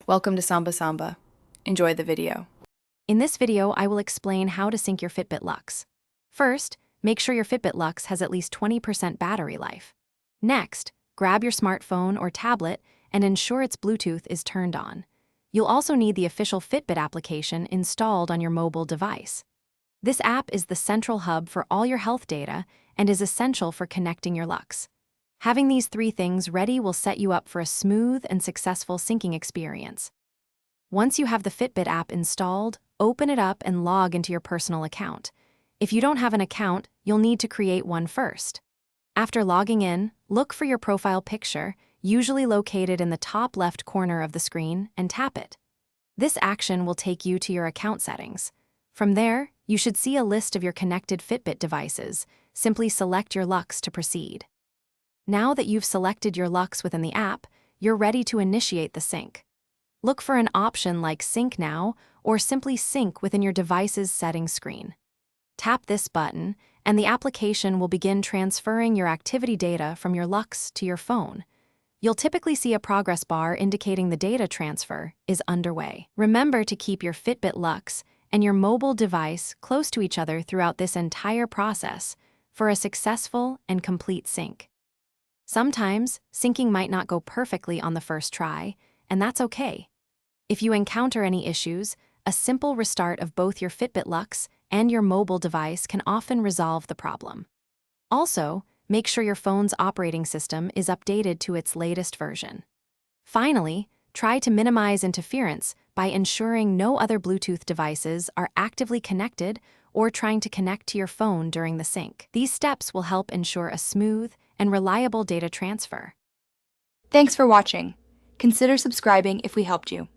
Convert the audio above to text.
Welcome to Samba Samba. Enjoy the video. In this video, I will explain how to sync your Fitbit Luxe. First, make sure your Fitbit Luxe has at least 20% battery life. Next, grab your smartphone or tablet and ensure its Bluetooth is turned on. You'll also need the official Fitbit application installed on your mobile device. This app is the central hub for all your health data and is essential for connecting your Luxe. Having these three things ready will set you up for a smooth and successful syncing experience. Once you have the Fitbit app installed, open it up and log into your personal account. If you don't have an account, you'll need to create one first. After logging in, look for your profile picture, usually located in the top left corner of the screen, and tap it. This action will take you to your account settings. From there, you should see a list of your connected Fitbit devices. Simply select your Luxe to proceed. Now that you've selected your Luxe within the app, you're ready to initiate the sync. Look for an option like Sync Now or simply Sync within your device's settings screen. Tap this button, and the application will begin transferring your activity data from your Luxe to your phone. You'll typically see a progress bar indicating the data transfer is underway. Remember to keep your Fitbit Luxe and your mobile device close to each other throughout this entire process for a successful and complete sync. Sometimes, syncing might not go perfectly on the first try, and that's okay. If you encounter any issues, a simple restart of both your Fitbit Luxe and your mobile device can often resolve the problem. Also, make sure your phone's operating system is updated to its latest version. Finally, try to minimize interference by ensuring no other Bluetooth devices are actively connected or trying to connect to your phone during the sync. These steps will help ensure a smooth and reliable data transfer. Thanks for watching. Consider subscribing if we helped you.